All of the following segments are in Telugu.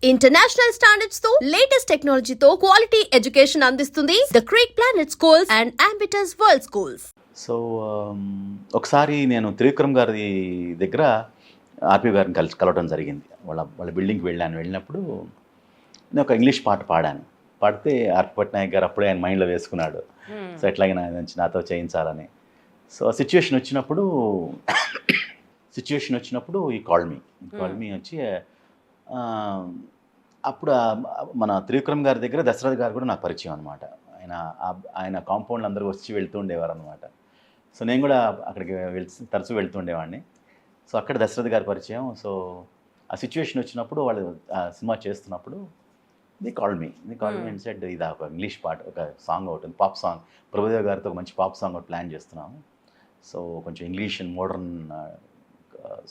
ఇంటర్నేషనల్ స్టాండర్డ్స్ తో లేటెస్ట్ టెక్నాలజీతో క్వాలిటీ ఎడ్యుకేషన్ అందిస్తుంది the creek planet schools and Ambitus world schools. So ఒకసారి నేను త్రివిక్రమ్ గారి దగ్గర ఆర్పి గారిని కలవడం జరిగింది. వాళ్ళ బిల్డింగ్కి వెళ్ళినప్పుడు నేను ఒక ఇంగ్లీష్ పాట పాడితే ఆర్పి పట్నాయక్ గారు అప్పుడే ఆయన మైండ్లో వేసుకున్నాడు. సో ఎట్లాగైనా నాతో చేయించాలని. సో ఆ సిచ్యువేషన్ వచ్చినప్పుడు ఈ కాల్ మీ వచ్చి అప్పుడు మన త్రివిక్రమ్ గారి దగ్గర దశరథ్ గారు కూడా నాకు పరిచయం అనమాట. ఆయన కాంపౌండ్లు అందరూ వచ్చి వెళ్తూ ఉండేవారు అనమాట. సో నేను కూడా అక్కడికి తరచూ వెళ్తూ ఉండేవాడిని. సో అక్కడ దశరథ్ గారి పరిచయం. సో ఆ సిచ్యువేషన్ వచ్చినప్పుడు వాళ్ళు సినిమా చేస్తున్నప్పుడు the call me and said ఇది ఒక ఇంగ్లీష్ పాట, ఒక సాంగ్ ఒకటి పాప్ సాంగ్, ప్రభుదేవ్ గారితో ఒక మంచి పాప్ సాంగ్ ఒకటి ప్లాన్ చేస్తున్నాము. సో కొంచెం ఇంగ్లీష్ అండ్ మోడర్న్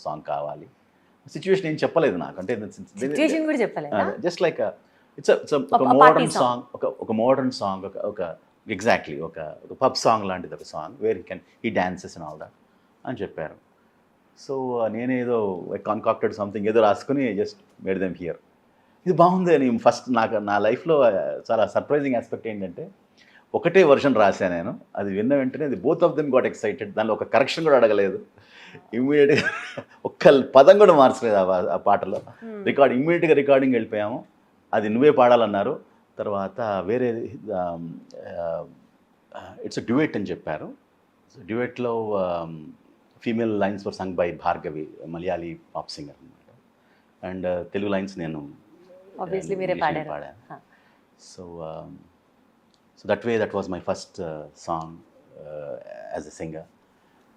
సాంగ్ కావాలి. సిచ్యువేషన్ ఏం చెప్పలేదు నాకు, అంటే జస్ట్ లైక్ ఇట్స్ ఒక మోడర్న్ సాంగ్, ఒక మోడర్న్ సాంగ్, ఒక ఎగ్జాక్ట్లీ ఒక పబ్ సాంగ్ లాంటిది, ఒక song where he dances and all that అని చెప్పారు. సో నేనేదో కాన్కాక్టెడ్ సంథింగ్ ఏదో రాసుకుని జస్ట్ మేడ్ దెమ్ హియర్. ఇది బాగుంది అని ఫస్ట్ నా లైఫ్లో చాలా సర్ప్రైజింగ్ ఆస్పెక్ట్ ఏంటంటే ఒకటే వర్షన్ రాశాను నేను. అది విన్న వెంటనే అది both of them got excited. దానిలో ఒక కరెక్షన్ కూడా అడగలేదు. ఇమ్మీడియట్గా ఒక్క పదం కూడా మార్చలేదు ఆ పాటలో. ఇమ్మీడియట్గా రికార్డింగ్ వెళ్ళిపోయాము. అది నువ్వే పాడాలన్నారు. తర్వాత వేరే ఇట్స్ డ్యూయెట్ అని చెప్పారు. డ్యూయెట్లో female lines were sung by Bhargavi, Malayali pop singer అనమాట. అండ్ తెలుగు లైన్స్ నేను పాడాను. So that was my first song as a singer.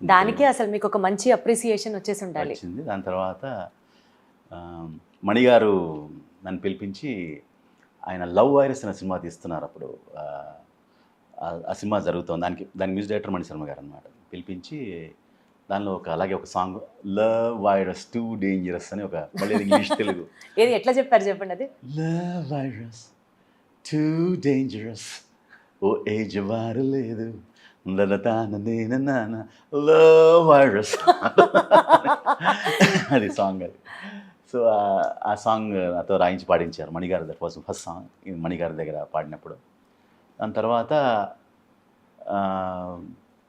దానికి అసలు మీకు ఒక మంచి అప్రిసియేషన్ వచ్చేసి ఉండాలి. వచ్చింది. దాని తర్వాత మణిగారు నన్ను పిలిపించి, ఆయన లవ్ వైరస్ అనే సినిమా తీస్తున్నారు అప్పుడు. ఆ సినిమా జరుగుతుంది, దాని మ్యూజిక్ డైరెక్టర్ మణిశర్మ గారు అనమాట. పిలిపించి దానిలో అలాగే ఒక song love virus too dangerous అని ఒక మళ్ళీ ఇంగ్లీష్ తెలుగు ఏది ఎట్లా చెప్పారు చెప్పండి. అది లవ్ వైరస్ టూ డేంజరస్, ఓ ఏజ్ వారు లేదు లవ్ వైరస్ అది సాంగ్. అది సో ఆ సాంగ్ నాతో రాయించి పాడించారు మణిగారు. దట్ వాజ్ ఫస్ట్ సాంగ్ మణిగారి దగ్గర పాడినప్పుడు. దాని తర్వాత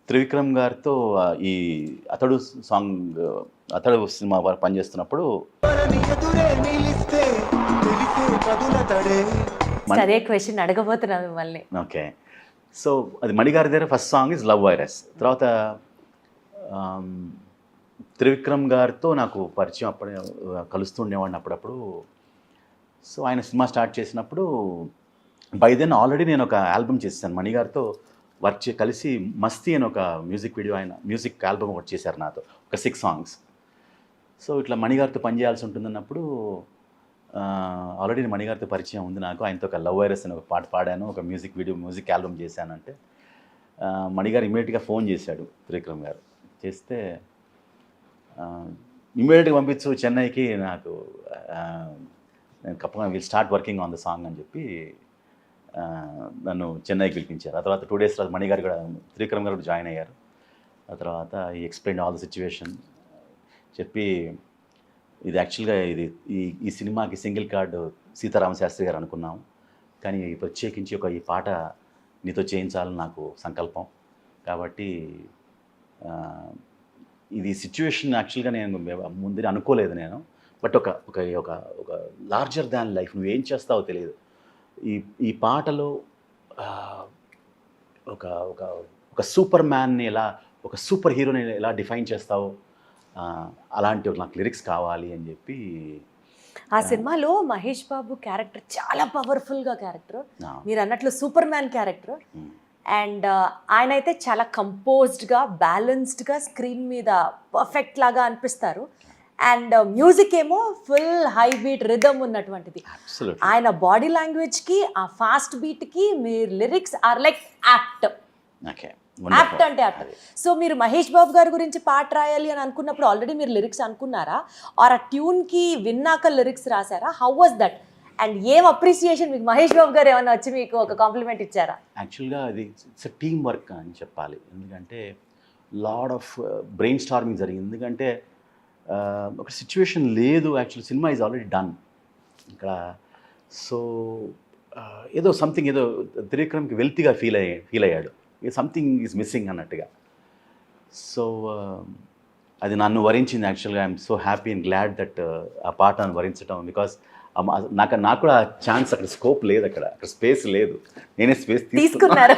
త్రివిక్రమ్ గారితో ఈ అతడు సినిమా పనిచేస్తున్నప్పుడు అదే క్వశ్చన్ అడగబోతున్నా మిమ్మల్ని. ఓకే. సో అది మణిగారి దగ్గర first song is love virus. తర్వాత త్రివిక్రమ్ గారితో నాకు పరిచయం అప్పుడే కలుస్తుండేవాడిని అప్పుడప్పుడు. సో ఆయన సినిమా స్టార్ట్ చేసినప్పుడు బై దెన్ ఆల్రెడీ నేను ఒక ఆల్బమ్ చేశాను మణిగారితో కలిసి. మస్తీ అని ఒక మ్యూజిక్ వీడియో, ఆయన మ్యూజిక్ ఆల్బమ్ ఒకటి చేశారు నాతో, ఒక 6 songs. సో ఇట్లా మణిగారితో పనిచేయాల్సి ఉంటుందన్నప్పుడు ఆల్రెడీ మణిగారితో పరిచయం ఉంది నాకు. ఆయనతో ఒక లవ్ వైరస్ అని ఒక పాట పాడాను, ఒక మ్యూజిక్ ఆల్బమ్ చేశానంటే మణిగారు ఇమీడియట్గా ఫోన్ చేశాడు త్రివిక్రమ్ గారు. చేస్తే ఇమీడియట్గా పంపించు చెన్నైకి, నాకు నేను will start working on the song అని చెప్పి నన్ను చెన్నైకి పిలిపించారు. ఆ తర్వాత 2 days తర్వాత మణిగారు కూడా, త్రివిక్రమ్ గారు కూడా జాయిన్ అయ్యారు. ఆ తర్వాత ఈ ఎక్స్ప్లెయిన్ ఆల్ ద సిచ్యువేషన్ చెప్పి, ఇది యాక్చువల్గా ఈ సినిమాకి సింగిల్ కార్డు సీతారామ శాస్త్రి గారు అనుకున్నాం, కానీ ప్రత్యేకించి ఈ పాట నీతో చేయించాలని నాకు సంకల్పం. కాబట్టి ఇది సిచ్యువేషన్ యాక్చువల్గా నేను ముందే అనుకోలేదు నేను. బట్ ఒక లార్జర్ దాన్ లైఫ్, నువ్వేం చేస్తావో తెలియదు. ఈ పాటలో ఒక సూపర్ మ్యాన్ని ఎలా, ఒక సూపర్ హీరోని ఎలా డిఫైన్ చేస్తావో అలాంటి నాకు లిరిక్స్ కావాలి అని చెప్పి. ఆ సినిమాలో మహేష్ బాబు క్యారెక్టర్ చాలా పవర్ఫుల్గా క్యారెక్టర్, మీరు అన్నట్లు సూపర్ మ్యాన్ క్యారెక్టర్. అండ్ ఆయన అయితే చాలా కంపోజ్డ్గా, బ్యాలెన్స్డ్గా స్క్రీన్ మీద పర్ఫెక్ట్ లాగా అనిపిస్తారు. అండ్ మ్యూజిక్ ఏమో ఫుల్ హై బీట్ రిథమ్ ఉన్నటువంటిది. ఆయన బాడీ లాంగ్వేజ్కి, ఆ ఫాస్ట్ బీట్కి మీ లిరిక్స్ ఆర్ లైక్ యాప్ట్ అంటే యాప్ట్. సో మీరు మహేష్ బాబు గారి గురించి పాట రాయాలి అని అనుకున్నప్పుడు ఆల్రెడీ మీరు లిరిక్స్ అనుకున్నారా, ఆర్ ఆ ట్యూన్కి విన్నాక లిరిక్స్ రాశారా? How was that? అండ్ ఏం అప్రిసియేషన్ మీకు మహేష్ బాబు గారు ఏమైనా వచ్చి మీకు ఒక కాంప్లిమెంట్ ఇచ్చారా? యాక్చువల్గా అది ఇట్స్ టీమ్ వర్క్ అని చెప్పాలి. ఎందుకంటే లాడ్ ఆఫ్ బ్రెయిన్ స్టార్మింగ్ జరిగింది. ఎందుకంటే ఒక సిచ్యువేషన్ లేదు, actual cinema is already done. ఇక్కడ సో ఏదో సంథింగ్ ఏదో త్రివిక్రమ్కి వెల్తీగా ఫీల్ అయ్యాడు, సంథింగ్ ఈజ్ మిస్సింగ్ అన్నట్టుగా. సో అది నన్ను వరించింది యాక్చువల్గా. I'm so happy and glad that ఆ పాట నన్ను వరించడం, బికాస్ నాకు కూడా ఛాన్స్, అక్కడ స్కోప్ లేదు, అక్కడ స్పేస్ లేదు. నేనే స్పేస్ తీసుకున్నారు.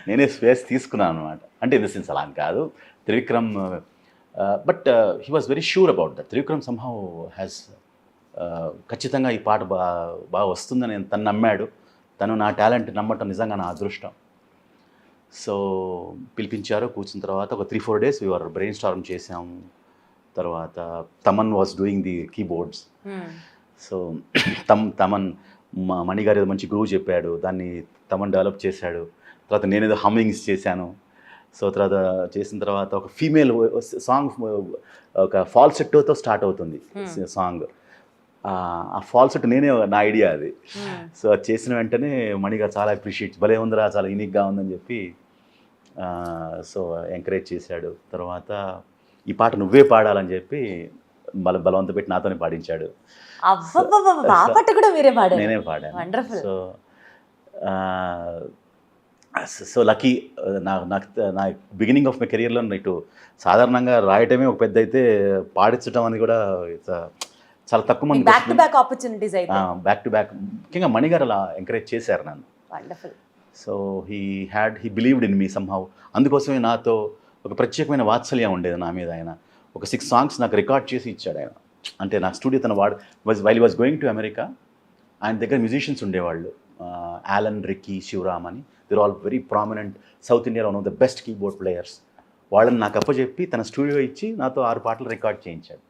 నేనే స్పేస్ తీసుకున్నాను అనమాట. అంటే ఇన్ ద సెన్స్ అలా అని కాదు, Trivikram but he was very sure about that. Trivikram somehow has ఖచ్చితంగా ఈ పాట బాగా వస్తుందని తను నమ్మాడు. తను నా టాలెంట్ నమ్మటం నిజంగా నా అదృష్టం. సో పిలిపించారు, కూర్చున్న తర్వాత ఒక 3-4 days వీఆర్ బ్రెయిన్ స్టార్మ్ చేసాము. తర్వాత Thaman was doing the keyboards. So Thaman మణిగారు ఏదో మంచి గ్రూవ్ చెప్పాడు, దాన్ని తమన్ డెవలప్ చేశాడు. తర్వాత నేనేదో హమ్మింగ్స్ చేశాను. సో తర్వాత చేసిన తర్వాత ఒక ఫీమేల్ సాంగ్, ఒక ఫాల్సెట్టోతో స్టార్ట్ అవుతుంది సాంగ్. ఆ ఫాల్సెట్ నేనే, నా ఐడియా అది. సో అది చేసిన వెంటనే మణిగారు చాలా అప్రిషియేట్, భలే ఉందిరా, చాలా యూనిక్గా ఉందని చెప్పి సో ఎంకరేజ్ చేశాడు. తర్వాత ఈ పాట నువ్వే పాడాలని చెప్పి బలవంత పెట్టి నాతోనే పాడించాడు. నేనే పాడాను. సో సో లక్కీ నా బిగినింగ్ ఆఫ్ మై కెరియర్లో ఇటు సాధారణంగా రాయటమే ఒక పెద్ద అయితే, పాడించడం అని కూడా చాలా తక్కువ మంది. బ్యాక్ టు బ్యాక్ ఆపర్చునిటీస్ అయితే బ్యాక్ టు బ్యాక్ ముఖ్యంగా మణిగారు అలా ఎంకరేజ్ చేశారు నన్ను. Wonderful. So he believed in me somehow. అందుకోసమే నాతో ఒక ప్రత్యేకమైన వాత్సల్యం ఉండేది నా మీద. ఆయన ఒక 6 songs నాకు రికార్డ్ చేసి ఇచ్చాడు ఆయన. అంటే నా స్టూడియో తన while was going to America, ఆయన దగ్గర మ్యూజిషియన్స్ ఉండేవాళ్ళు, యాలన్, రిక్కీ, శివరామ్ అని. దిర్ ఆల్ వెరీ ప్రామినెంట్ సౌత్ ఇండియాలో one of the best keyboard players. వాళ్ళని నాకు అప్పచెప్పి తన స్టూడియో ఇచ్చి నాతో 6 పాటలు రికార్డ్ చేయించాడు.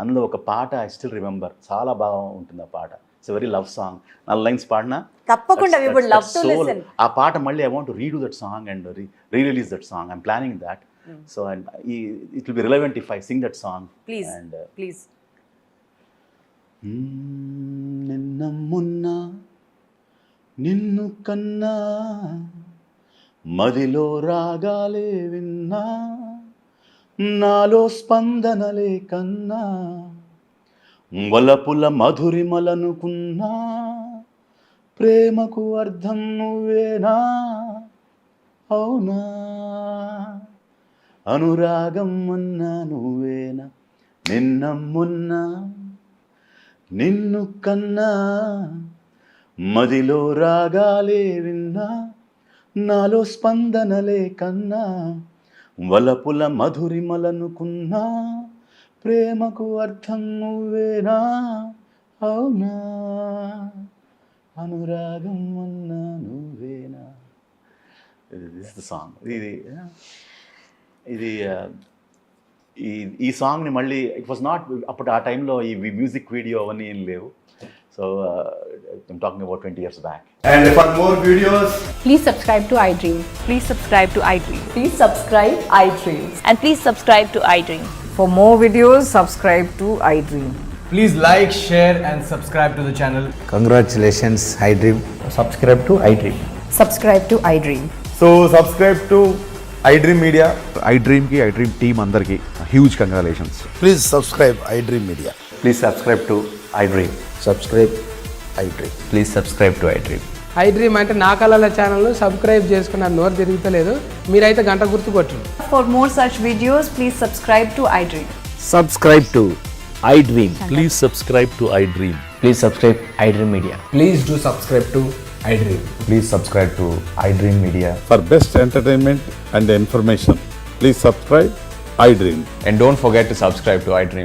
అందులో ఒక పాట ఐ స్టిల్ రిమెంబర్, చాలా బాగా ఉంటుంది ఆ పాట. It's very love song. 4 lines పాడినా తప్పకుండా we would love to listen. ఆ పాట మళ్ళీ I want to redo that song and re-release that song. I'm planning that. So and it will be relevant if I sing that song. Please and please. నిన్న మొన్న నిన్ను కన్నా, మదిలో రాగాలే విన్నా, నాలో స్పందనలే కన్నా, వలపుల మధురిమలనుకున్నా, ప్రేమకు అర్థం నువ్వేనా, అవునా, అనురాగం అన్నా నువ్వేనా, నిన్న మొన్న నిన్ను కన్నా, మదిలో రాగాలే విన్నా, నాలో స్పందనలే కన్నా, వలపుల మధురిమలనుకున్నా, ప్రేమకు అర్థం నువ్వేనా, అవునా, అనురాగం అన్నా నువ్వేనా. This the song. ఇది ఈ సాంగ్ని మళ్ళీ ఇట్ వాజ్ నాట్ అప్పుడు ఆ టైంలో ఈ మ్యూజిక్ వీడియో అవన్నీ ఏం లేవు. So I'm talking about 20 years back. And for more videos, Please subscribe to iDream. Please subscribe to iDream. Please subscribe iDream. And please subscribe to iDream. For more videos, subscribe to iDream. please like, share, and subscribe to the channel. Congratulations, iDream. Subscribe to iDream. Subscribe to iDream. So subscribe to iDream Media. iDream team అందరికి huge congratulations. Please subscribe iDream Media. Please subscribe to iDream. Subscribe iDream. Please subscribe to iDream. iDream అంటే నా కళల ఛానల్ సబ్స్క్రైబ్ చేసుకున్న నోరు తిరుగుతలేదు, మీరైతే గంట గుర్తు కొట్టండి. For more such videos, please subscribe to iDream. Subscribe to iDream. Please subscribe to iDream. Please subscribe iDream Media. Please do subscribe to iDream. Please subscribe to iDream Media. For best entertainment and information, please subscribe iDream. And don't forget to subscribe to iDream.